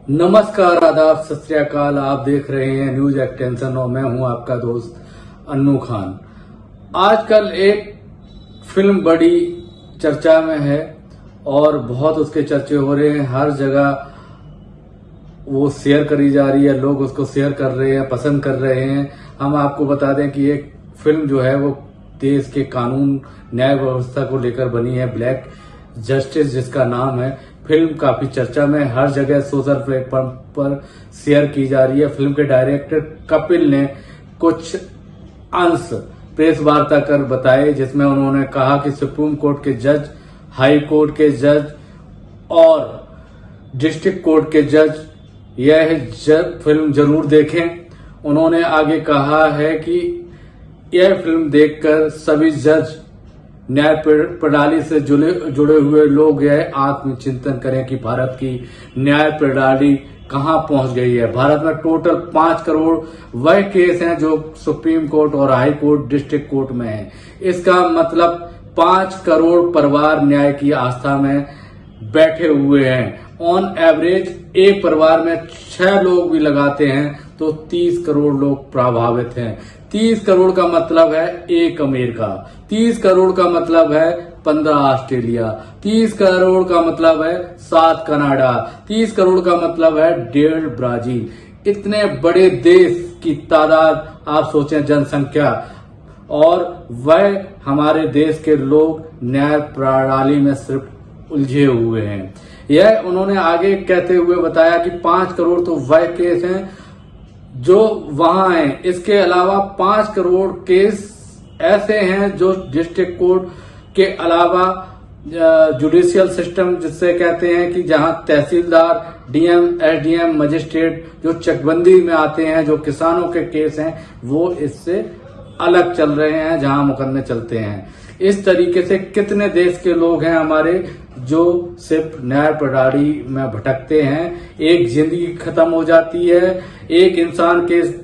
नमस्कार, आदाब, सत श्री अकाल। आप देख रहे हैं न्यूज एक्सटेंशन और मैं हूं आपका दोस्त अन्नू खान। आजकल एक फिल्म बड़ी चर्चा में है और बहुत उसके चर्चे हो रहे हैं। हर जगह वो शेयर करी जा रही है, लोग उसको शेयर कर रहे हैं, पसंद कर रहे हैं। हम आपको बता दें कि एक फिल्म जो है वो देश के कानून न्याय व्यवस्था को लेकर बनी है, ब्लैक जस्टिस जिसका नाम है। फिल्म काफी चर्चा में, हर जगह सोशल प्लेटफॉर्म पर शेयर की जा रही है। फिल्म के डायरेक्टर कपिल ने कुछ अंश प्रेस वार्ता कर बताए, जिसमें उन्होंने कहा कि सुप्रीम कोर्ट के जज, हाई कोर्ट के जज और डिस्ट्रिक्ट कोर्ट के जज यह फिल्म जरूर देखें। उन्होंने आगे कहा है कि यह फिल्म देखकर सभी जज, न्याय प्रणाली से जुड़े हुए लोग यह आत्मचिंतन करें कि भारत की न्याय प्रणाली कहां पहुंच गई है। भारत में टोटल 5 करोड़ वह केस हैं जो सुप्रीम कोर्ट और हाई कोर्ट, डिस्ट्रिक्ट कोर्ट में हैं। इसका मतलब 5 करोड़ परिवार न्याय की आस्था में बैठे हुए हैं। ऑन एवरेज एक परिवार में 6 लोग भी लगाते हैं तो 30 करोड़ लोग प्रभावित हैं। 30 करोड़ का मतलब है 1 अमेरिका, 30 करोड़ का मतलब है 15 ऑस्ट्रेलिया, 30 करोड़ का मतलब है 7 कनाडा, 30 करोड़ का मतलब है 1.5 ब्राजील। इतने बड़े देश की तादाद आप सोचें, जनसंख्या, और वह हमारे देश के लोग न्याय प्रणाली में सिर्फ उलझे हुए हैं। यह उन्होंने आगे कहते हुए बताया कि 5 करोड़ तो वह केस हैं जो वहां हैं। इसके अलावा 5 करोड़ केस ऐसे हैं जो डिस्ट्रिक्ट कोर्ट के अलावा जुडिशियल सिस्टम जिससे कहते हैं कि जहां तहसीलदार, डीएम, एसडीएम, मजिस्ट्रेट जो चकबंदी में आते हैं, जो किसानों के केस हैं, वो इससे अलग चल रहे हैं, जहां मुकदमे चलते हैं। इस तरीके से कितने देश के लोग हैं हमारे जो सिर्फ न्याय प्रणाली में भटकते हैं। एक जिंदगी खत्म हो जाती है, एक इंसान केस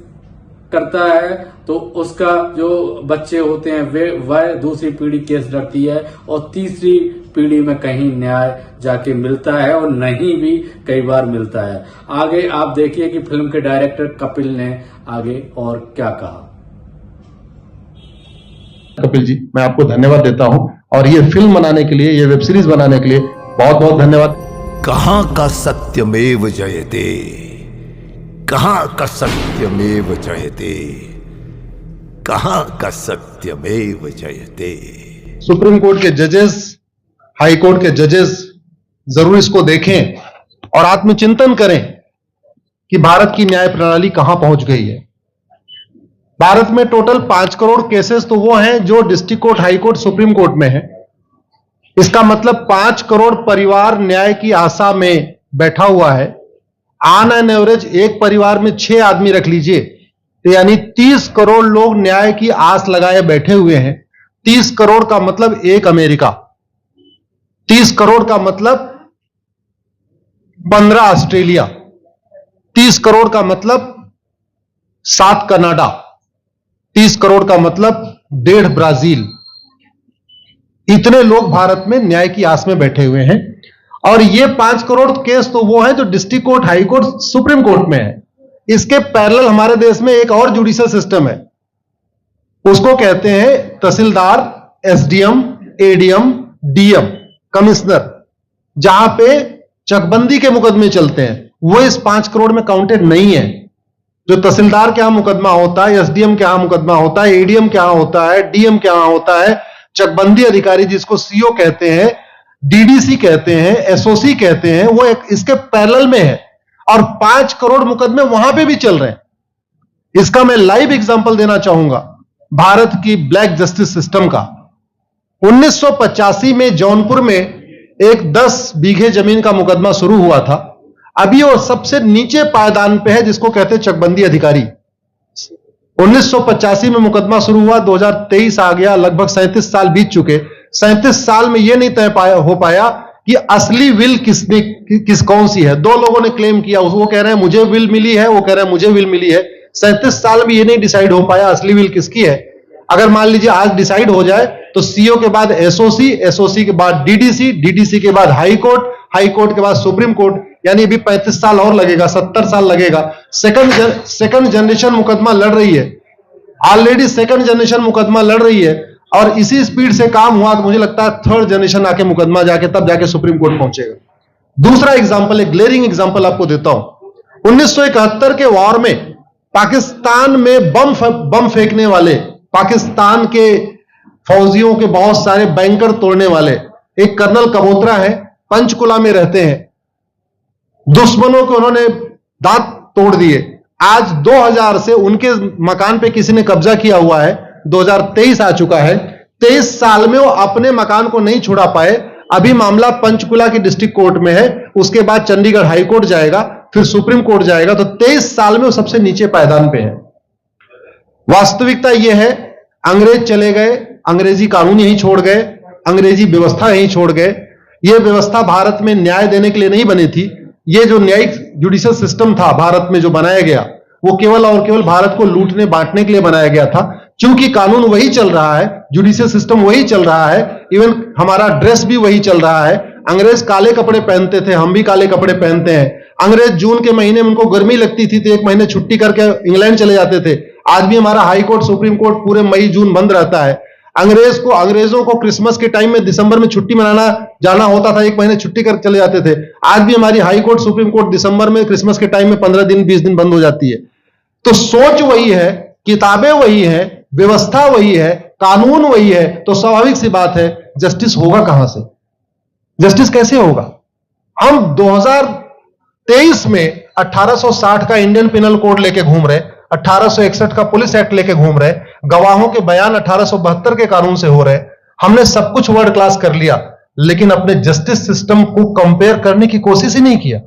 करता है तो उसका जो बच्चे होते हैं वह दूसरी पीढ़ी केस लड़ती है और तीसरी पीढ़ी में कहीं न्याय जाके मिलता है और नहीं भी कई बार मिलता है। आगे आप देखिए कि फिल्म के डायरेक्टर कपिल ने आगे और क्या कहा। कपिल जी, मैं आपको धन्यवाद देता हूं और ये फिल्म बनाने के लिए, ये वेब सीरीज बनाने के लिए बहुत बहुत धन्यवाद। कहां का सत्यमेव जयते, कहां का सत्यमेव जयते, कहां का सत्यमेव जयते। सुप्रीम कोर्ट के जजेस, हाई कोर्ट के जजेस जरूर इसको देखें और आत्मचिंतन करें कि भारत की न्याय प्रणाली कहां पहुंच गई है। भारत में टोटल 5 करोड़ केसेस तो वो हैं जो district court, high court, supreme court में है। इसका मतलब 5 करोड़ परिवार न्याय की आशा में बैठा हुआ है। ऑन एन एवरेज एक परिवार में 6 आदमी रख लीजिए तो यानी 30 करोड़ लोग न्याय की आस लगाए बैठे हुए हैं। 30 करोड़ का मतलब 1 अमेरिका, 30 करोड़ का मतलब 15 ऑस्ट्रेलिया, 30 करोड़ का मतलब 7 कनाडा, 30 करोड़ का मतलब 1.5 ब्राजील। इतने लोग भारत में न्याय की आस में बैठे हुए हैं और ये 5 करोड़ केस तो वो है जो district court, high court, supreme court में है। इसके पैरेलल हमारे देश में एक और जुडिशियल सिस्टम है, उसको कहते हैं तहसीलदार, एसडीएम, एडीएम, डीएम, कमिश्नर, जहां पे चकबंदी के मुकदमे चलते हैं। वो इस 5 करोड़ में काउंटेड नहीं है। जो तहसीलदार के यहां मुकदमा होता है, एसडीएम के यहां मुकदमा होता है, एडीएम के यहां होता है, डीएम के यहां होता है, चकबंदी अधिकारी जिसको सीओ कहते हैं, डीडीसी कहते हैं, एसओसी कहते हैं, वो एक इसके पैरेलल में है और 5 करोड़ मुकदमे वहां पे भी चल रहे हैं। इसका मैं लाइव एग्जांपल देना चाहूंगा भारत की ब्लैक जस्टिस सिस्टम का। 1985 में जौनपुर में एक 10 बीघे जमीन का मुकदमा शुरू हुआ था। अभी वो सबसे नीचे पायदान पे है जिसको कहते हैं चकबंदी अधिकारी। 1985 में मुकदमा शुरू हुआ, 2023 आ गया, लगभग 37 साल बीत चुके। 37 साल में यह नहीं तय हो पाया कि असली विल कौन सी है। 2 लोगों ने क्लेम किया, वो कह रहे हैं मुझे विल मिली है, वो कह रहे हैं मुझे विल मिली है। 37 साल में यह नहीं डिसाइड हो पाया असली विल किसकी है। अगर मान लीजिए आज डिसाइड हो जाए तो सीओ के बाद एसओसी, एसओसी के बाद डीडीसी, डीडीसी के बाद हाई कोर्ट, हाई कोर्ट के बाद सुप्रीम कोर्ट, यानी अभी 35 साल और लगेगा, 70 साल लगेगा। सेकंड जनरेशन मुकदमा लड़ रही है, ऑलरेडी सेकंड जनरेशन मुकदमा लड़ रही है, और इसी स्पीड से काम हुआ तो मुझे लगता है थर्ड जनरेशन आके मुकदमा तब जाके सुप्रीम कोर्ट पहुंचेगा। दूसरा एग्जाम्पल, एक ग्लेरिंग एग्जाम्पल आपको देता हूं। 1971 के वॉर में पाकिस्तान में बम फेंकने वाले, पाकिस्तान के फौजियों के बहुत सारे बैंकर तोड़ने वाले एक कर्नल कबोत्रा है, पंचकुला में रहते हैं। दुश्मनों के उन्होंने दांत तोड़ दिए। आज 2000 से उनके मकान पे किसी ने कब्जा किया हुआ है, 2023 आ चुका है, 23 साल में वो अपने मकान को नहीं छुड़ा पाए। अभी मामला पंचकुला की डिस्ट्रिक्ट कोर्ट में है, उसके बाद चंडीगढ़ हाई कोर्ट जाएगा, फिर सुप्रीम कोर्ट जाएगा, तो 23 साल में वो सबसे नीचे पायदान पे है। वास्तविकता यह है, अंग्रेज चले गए, अंग्रेजी कानून यहीं छोड़ गए, अंग्रेजी व्यवस्था यहीं छोड़ गए। यह व्यवस्था भारत में न्याय देने के लिए नहीं बनी थी। यह जो न्यायिक जुडिशियल सिस्टम था भारत में जो बनाया गया, वो केवल और केवल भारत को लूटने बांटने के लिए बनाया गया था। क्योंकि कानून वही चल रहा है, जुडिशियल सिस्टम वही चल रहा है, इवन हमारा ड्रेस भी वही चल रहा है। अंग्रेज काले कपड़े पहनते थे, हम भी काले कपड़े पहनते हैं। अंग्रेज जून के महीने में उनको गर्मी लगती थी तो 1 महीने छुट्टी करके इंग्लैंड चले जाते थे। आज भी हमारा हाई कोर्ट, सुप्रीम कोर्ट पूरे मई जून बंद रहता है। अंग्रेजों को क्रिसमस के टाइम में दिसंबर में छुट्टी मनाना जाना होता था, 1 महीने छुट्टी कर चले जाते थे। आज भी हमारी हाई कोर्ट, सुप्रीम कोर्ट दिसंबर में, क्रिसमस के टाइम में 15 दिन 20 दिन बंद हो जाती है। तो सोच वही है, किताबें वही है, व्यवस्था वही है, कानून वही है, तो स्वाभाविक सी बात है जस्टिस होगा कहां से? जस्टिस कैसे होगा? हम 2023 में 1860 का इंडियन पिनल कोड लेके घूम रहे, 1861 का पुलिस एक्ट लेके घूम रहे, गवाहों के बयान 1872 के कानून से हो रहे। हमने सब कुछ वर्ल्ड क्लास कर लिया, लेकिन अपने जस्टिस सिस्टम को कंपेयर करने की कोशिश ही नहीं किया।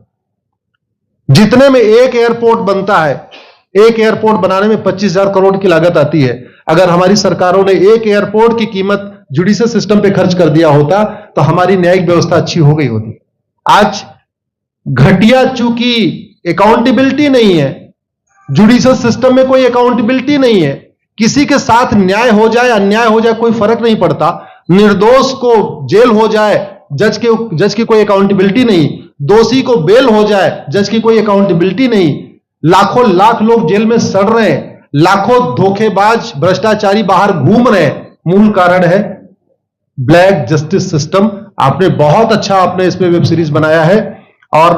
जितने में एक एयरपोर्ट बनता है, एक एयरपोर्ट बनाने में 25,000 करोड़ की लागत आती है। अगर हमारी सरकारों ने एक एयरपोर्ट की कीमत जुडिशियल सिस्टम पे खर्च कर दिया होता तो हमारी न्यायिक व्यवस्था अच्छी हो गई होती। आज घटिया, चूंकि अकाउंटेबिलिटी नहीं है, जुडिशियल सिस्टम में कोई अकाउंटेबिलिटी नहीं है, किसी के साथ न्याय हो जाए अन्याय हो जाए कोई फर्क नहीं पड़ता, निर्दोष को जेल हो जाए जज की कोई अकाउंटेबिलिटी नहीं, दोषी को बेल हो जाए जज की कोई अकाउंटेबिलिटी नहीं, लाखों लाख लोग जेल में सड़ रहे हैं, लाखों धोखेबाज भ्रष्टाचारी बाहर घूम रहे हैं। मूल कारण है ब्लैक जस्टिस सिस्टम। आपने बहुत अच्छा आपने इस पे वेब सीरीज बनाया है, और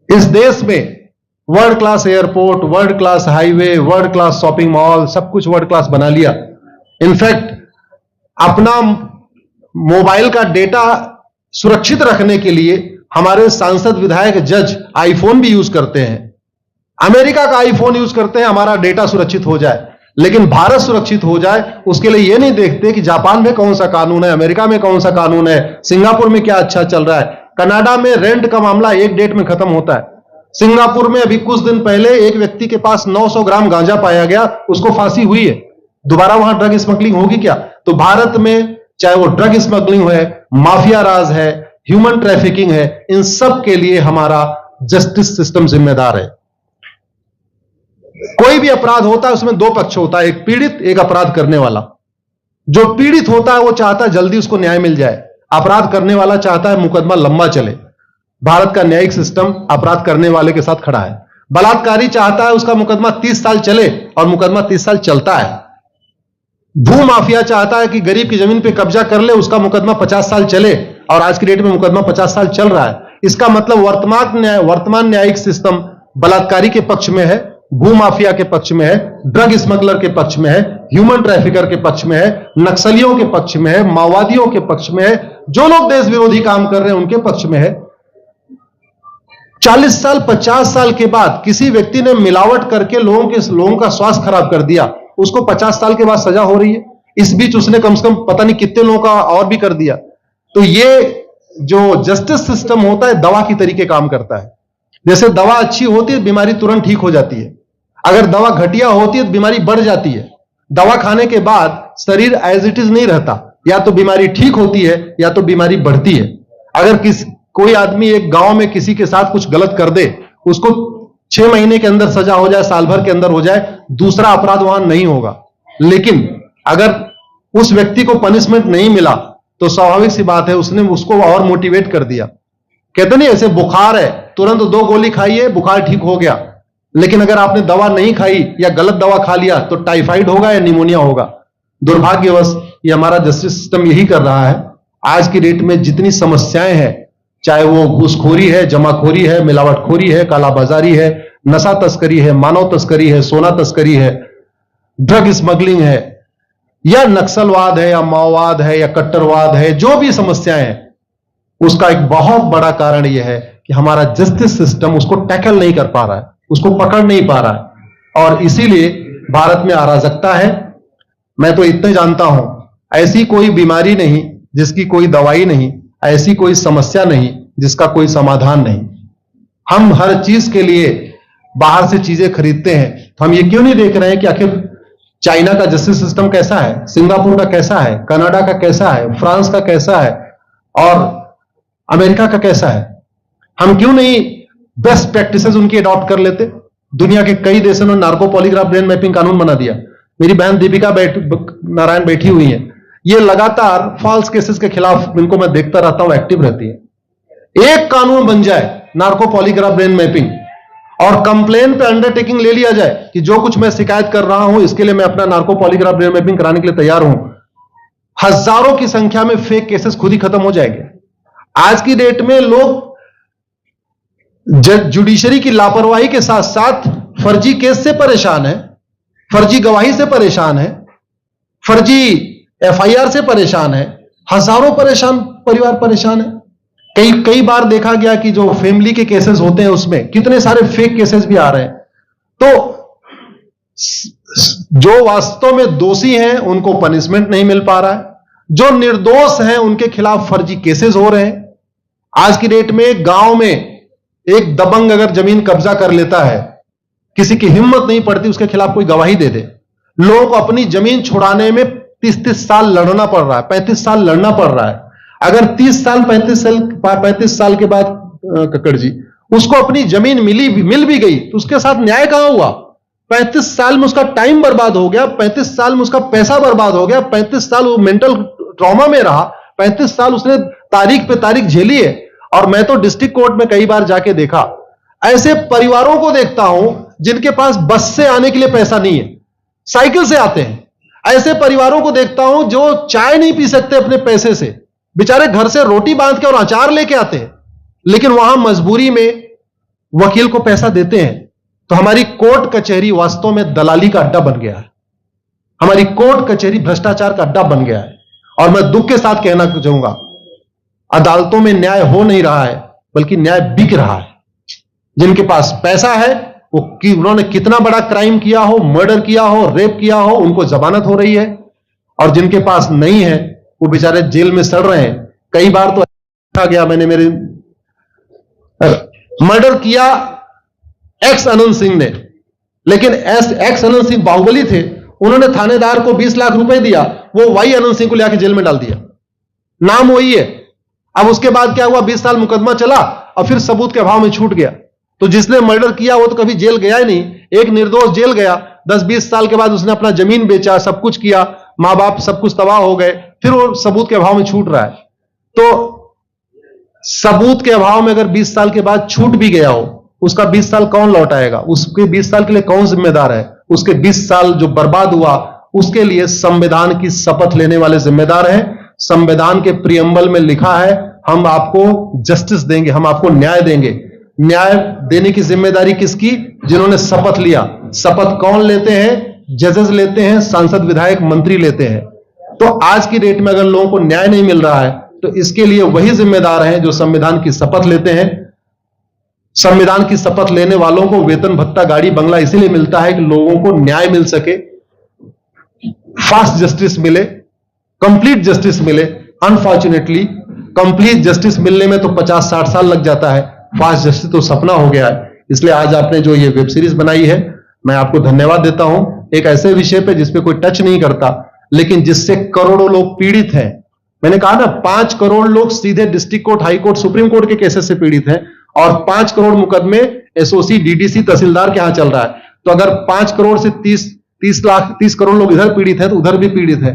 इस देश में world class airport, world class highway, world class shopping mall, सब कुछ वर्ल्ड क्लास बना लिया। इनफैक्ट अपना मोबाइल का डेटा सुरक्षित रखने के लिए हमारे सांसद, विधायक, जज आईफोन भी यूज करते हैं। अमेरिका का आईफोन यूज करते हैं हमारा डेटा सुरक्षित हो जाए, लेकिन भारत सुरक्षित हो जाए उसके लिए यह नहीं देखते कि जापान में कौन सा कानून है, अमेरिका में कौन सा कानून है, सिंगापुर में क्या अच्छा चल रहा है। कनाडा में रेंट का मामला एक डेट में खत्म होता है। सिंगापुर में अभी कुछ दिन पहले एक व्यक्ति के पास 900 ग्राम गांजा पाया गया, उसको फांसी हुई है। दोबारा वहां ड्रग स्मगलिंग होगी क्या? तो भारत में चाहे वो ड्रग स्मगलिंग है, माफिया राज है, ह्यूमन ट्रैफिकिंग है, इन सब के लिए हमारा जस्टिस सिस्टम जिम्मेदार है। कोई भी अपराध होता है उसमें 2 पक्ष होता है, एक पीड़ित, एक अपराध करने वाला। जो पीड़ित होता है वो चाहता है जल्दी उसको न्याय मिल जाए, अपराध करने वाला चाहता है मुकदमा लंबा चले। भारत का न्यायिक सिस्टम अपराध करने वाले के साथ खड़ा है। बलात्कारी चाहता है उसका मुकदमा 30 साल चले, और मुकदमा 30 साल चलता है। भू माफिया चाहता है कि गरीब की जमीन पे कब्जा कर ले, उसका मुकदमा 50 साल चले, और आज की डेट में मुकदमा 50 साल चल रहा है। इसका मतलब वर्तमान न्यायिक सिस्टम बलात्कारी के पक्ष में है, भू माफिया के पक्ष में है, ड्रग स्मगलर के पक्ष में है, ह्यूमन ट्रैफिकर के पक्ष में है, नक्सलियों के पक्ष में है, माओवादियों के पक्ष में है, जो लोग देश विरोधी काम कर रहे हैं उनके पक्ष में है। 40 साल 50 साल के बाद किसी व्यक्ति ने मिलावट करके लोगों का स्वास्थ्य खराब कर दिया, उसको 50 साल के बाद सजा हो रही है। इस बीच उसने कम से कम पता नहीं कितने लोगों का और भी कर दिया। तो ये जो जस्टिस सिस्टम होता है दवा की तरीके काम करता है। जैसे दवा अच्छी होती है बीमारी तुरंत ठीक हो जाती है, अगर दवा घटिया होती है तो बीमारी बढ़ जाती है। दवा खाने के बाद शरीर एज इट इज नहीं रहता, या तो बीमारी ठीक होती है या तो बीमारी बढ़ती है। अगर कोई आदमी एक गांव में किसी के साथ कुछ गलत कर दे, उसको 6 महीने के अंदर सजा हो जाए, साल भर के अंदर हो जाए, दूसरा अपराध वहां नहीं होगा। लेकिन अगर उस व्यक्ति को पनिशमेंट नहीं मिला तो स्वाभाविक सी बात है उसने उसको और मोटिवेट कर दिया। कहते नहीं ऐसे बुखार है, तुरंत 2 गोली खाइए बुखार ठीक हो गया, लेकिन अगर आपने दवा नहीं खाई या गलत दवा खा लिया तो टाइफाइड होगा या निमोनिया होगा। दुर्भाग्यवश ये हमारा जस्टिस सिस्टम यही कर रहा है। आज की डेट में जितनी समस्याएं हैं, चाहे वो घूसखोरी है, जमाखोरी है, मिलावटखोरी है, कालाबाजारी है, नशा तस्करी है, मानव तस्करी है, सोना तस्करी है, ड्रग स्मगलिंग है, या नक्सलवाद है, या माओवाद है, या कट्टरवाद है, जो भी समस्याएं हैं, उसका एक बहुत बड़ा कारण यह है कि हमारा जस्टिस सिस्टम उसको टैकल नहीं कर पा रहा है, उसको पकड़ नहीं पा रहा है, और इसीलिए भारत में अराजकता है। मैं तो इतने जानता हूं, ऐसी कोई बीमारी नहीं जिसकी कोई दवाई नहीं, ऐसी कोई समस्या नहीं जिसका कोई समाधान नहीं। हम हर चीज के लिए बाहर से चीजें खरीदते हैं, तो हम ये क्यों नहीं देख रहे हैं कि आखिर चाइना का जस्टिस सिस्टम कैसा है, सिंगापुर का कैसा है, कनाडा का कैसा है, फ्रांस का कैसा है, और अमेरिका का कैसा है। हम क्यों नहीं बेस्ट प्रैक्टिसेस उनकी अडॉप्ट कर लेते। दुनिया के कई देशों ने नार्को पॉलीग्राफ ब्रेन मैपिंग कानून बना दिया। मेरी बहन दीपिका नारायण बैठी हुई है, ये लगातार फॉल्स केसेस के खिलाफ, इनको मैं देखता रहता हूं, एक्टिव रहती है। एक कानून बन जाए नार्को पॉलीग्राफ ब्रेन मैपिंग, और कंप्लेन पे अंडरटेकिंग ले लिया जाए कि जो कुछ मैं शिकायत कर रहा हूं इसके लिए मैं अपना नार्को पॉलीग्राफ ब्रेन मैपिंग कराने के लिए तैयार हूं, हजारों की संख्या में फेक केसेस खुद ही खत्म हो जाएंगे। आज की डेट में लोग जुडिशरी की लापरवाही के साथ साथ फर्जी केस से परेशान है, फर्जी गवाही से परेशान है, फर्जी एफआईआर से परेशान है, हजारों परिवार परेशान है। कई बार देखा गया कि जो फैमिली के केसेस होते हैं उसमें कितने सारे फेक केसेस भी आ रहे हैं। तो जो वास्तव में दोषी हैं उनको पनिशमेंट नहीं मिल पा रहा है, जो निर्दोष हैं उनके खिलाफ फर्जी केसेस हो रहे हैं। आज की डेट में गांव में एक दबंग अगर जमीन कब्जा कर लेता है, किसी की हिम्मत नहीं पड़ती उसके खिलाफ कोई गवाही दे दे। लोगों को अपनी जमीन छुड़ाने में 30-30 साल लड़ना पड़ रहा है, 35 साल लड़ना पड़ रहा है। अगर 30 साल 35 साल के बाद कक्कड़ जी उसको अपनी जमीन मिल भी गई तो उसके साथ न्याय कहां हुआ। 35 साल में उसका टाइम बर्बाद हो गया, 35 साल में उसका पैसा बर्बाद हो गया, 35 साल वो मेंटल ट्रॉमा में रहा, 35 साल उसने तारीख पे तारीख झेली है। और मैं तो डिस्ट्रिक्ट कोर्ट में कई बार जाके देखा, ऐसे परिवारों को देखता हूं जिनके पास बस से आने के लिए पैसा नहीं है, साइकिल से आते हैं। ऐसे परिवारों को देखता हूं जो चाय नहीं पी सकते अपने पैसे से, बेचारे घर से रोटी बांध के और अचार लेके आते हैं, लेकिन वहां मजबूरी में वकील को पैसा देते हैं। तो हमारी कोर्ट कचहरी वास्तव में दलाली का अड्डा बन गया है, हमारी कोर्ट कचहरी भ्रष्टाचार का अड्डा बन गया है। और मैं दुख के साथ कहना चाहूंगा, अदालतों में न्याय हो नहीं रहा है बल्कि न्याय बिक रहा है। जिनके पास पैसा है वो उन्होंने कितना बड़ा क्राइम किया हो, मर्डर किया हो, रेप किया हो, उनको जमानत हो रही है, और जिनके पास नहीं है वो बेचारे जेल में सड़ रहे हैं। कई बार तो देखा गया, मैंने मेरे मर्डर किया एक्स अनंत सिंह ने, लेकिन एक्स अनंत सिंह बाहुबली थे, उन्होंने थानेदार को 20 लाख रुपए दिया, वो वाई अनंत सिंह को लेकर जेल में डाल दिया, नाम वही है। अब उसके बाद क्या हुआ, 20 साल मुकदमा चला और फिर सबूत के अभाव में छूट गया। तो जिसने मर्डर किया वो तो कभी जेल गया ही नहीं, एक निर्दोष जेल गया, 10-20 साल के बाद उसने अपना जमीन बेचा, सब कुछ किया, मां बाप सब कुछ तबाह हो गए, फिर वो सबूत के अभाव में छूट रहा है। तो सबूत के अभाव में अगर 20 साल के बाद छूट भी गया हो, उसका 20 साल कौन लौटाएगा, उसके 20 साल के लिए कौन जिम्मेदार है, उसके 20 साल जो बर्बाद हुआ उसके लिए संविधान की शपथ लेने वाले जिम्मेदार हैं। संविधान के प्रियम्बल में लिखा है हम आपको जस्टिस देंगे, हम आपको न्याय देंगे। न्याय देने की जिम्मेदारी किसकी, जिन्होंने शपथ लिया। शपथ कौन लेते हैं, जजेस लेते हैं, सांसद विधायक मंत्री लेते हैं। तो आज की डेट में अगर लोगों को न्याय नहीं मिल रहा है तो इसके लिए वही जिम्मेदार हैं जो संविधान की शपथ लेते हैं। संविधान की शपथ लेने वालों को वेतन भत्ता गाड़ी बंगला इसीलिए मिलता है कि लोगों को न्याय मिल सके, फास्ट जस्टिस मिले, कंप्लीट जस्टिस मिले। अनफॉर्चुनेटली कंप्लीट जस्टिस मिलने में तो 50-60 साल लग जाता है, फास्ट जस्टिस तो सपना हो गया है। इसलिए आज आपने जो ये वेब सीरीज बनाई है, मैं आपको धन्यवाद देता हूं। एक ऐसे विषय पे जिसपे कोई टच नहीं करता, लेकिन जिससे करोड़ों लोग पीड़ित हैं। मैंने कहा ना, 5 करोड़ लोग सीधे district court, high court, supreme court के केसेस से पीड़ित हैं, और 5 करोड़ मुकदमे एसओसी, डीडीसी, तहसीलदार के यहां चल रहा है। तो अगर 5 करोड़ से 30 करोड़ लोग इधर पीड़ित हैं तो उधर भी पीड़ित है।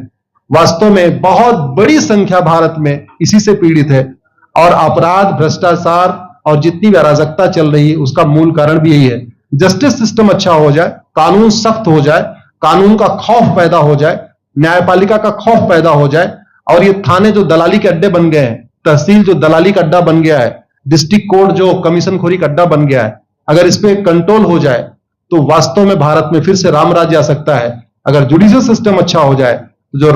वास्तव में बहुत बड़ी संख्या भारत में इसी से पीड़ित है। और अपराध, भ्रष्टाचार और जितनी भी अराजकता चल रही है उसका मूल कारण भी यही है। जस्टिस सिस्टम अच्छा हो जाए, कानून सख्त हो जाए, कानून का खौफ पैदा हो जाए, न्यायपालिका का खौफ पैदा हो जाए, और ये थाने जो दलाली के अड्डे बन गए हैं, तहसील जो दलाली का अड्डा बन गया है, डिस्ट्रिक्ट कोर्ट जो कमीशन खोरी का अड्डा बन गया है, अगर इस पे कंट्रोल हो जाए तो वास्तव में भारत में फिर से राम राज्य आ सकता है। अगर जुडिशियल सिस्टम अच्छा हो जाए तो जो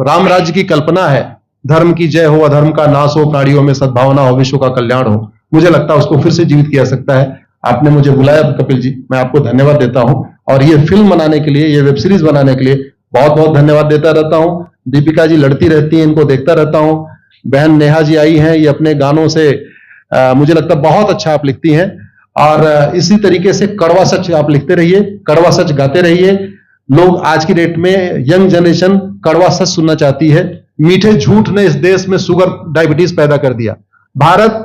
राम राज्य की कल्पना है, धर्म की जय हो, अधर्म का नाश हो, प्राणियों में सद्भावना हो, विश्व का कल्याण हो, मुझे लगता है उसको फिर से जीवित किया सकता है। आपने मुझे बुलाया कपिल जी, मैं आपको धन्यवाद देता हूं। और ये फिल्म बनाने के लिए, ये वेब सीरीज बनाने के लिए बहुत बहुत धन्यवाद देता रहता हूं। दीपिका जी लड़ती रहती हैं, इनको देखता रहता हूं। बहन नेहा जी आई हैं, ये अपने गानों से मुझे लगता है बहुत अच्छा आप लिखती हैं। और इसी तरीके से कड़वा सच आप लिखते रहिए, कड़वा सच गाते रहिए। लोग आज की डेट में, यंग जनरेशन कड़वा सच सुनना चाहती है। मीठे झूठ ने इस देश में शुगर, डायबिटीज पैदा कर दिया। भारत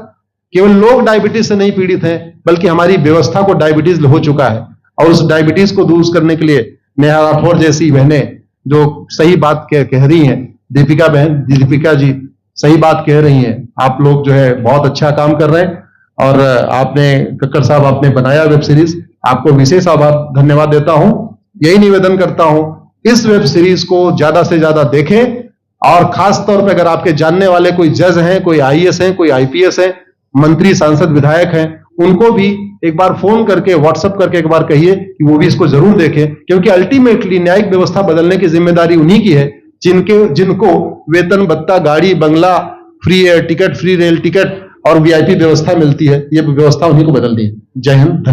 केवल लोग डायबिटीज से नहीं पीड़ित हैं, बल्कि हमारी व्यवस्था को डायबिटीज हो चुका है। और उस डायबिटीज को दूर करने के लिए नेहा राठौर जैसी बहनें जो सही बात कह रही हैं, दीपिका जी सही बात कह रही हैं, आप लोग जो है बहुत अच्छा काम कर रहे हैं। और आपने, कक्कड़ साहब, आपने बनाया वेब सीरीज, आपको विशेष धन्यवाद देता हूं। यही निवेदन करता हूं, इस वेब सीरीज को ज्यादा से ज्यादा देखें। और खास तौर पे अगर आपके जानने वाले कोई जज हैं, कोई आईएएस हैं, कोई आईपीएस हैं, मंत्री, सांसद, विधायक हैं, उनको भी एक बार फोन करके, व्हाट्सएप करके एक बार कहिए कि वो भी इसको जरूर देखें। क्योंकि अल्टीमेटली न्यायिक व्यवस्था बदलने की जिम्मेदारी उन्हीं की है जिनको वेतन भत्ता, गाड़ी, बंगला, free air ticket, free rail ticket और वीआईपी व्यवस्था मिलती है। ये व्यवस्था उन्हीं को बदलनी है। जय हिंद।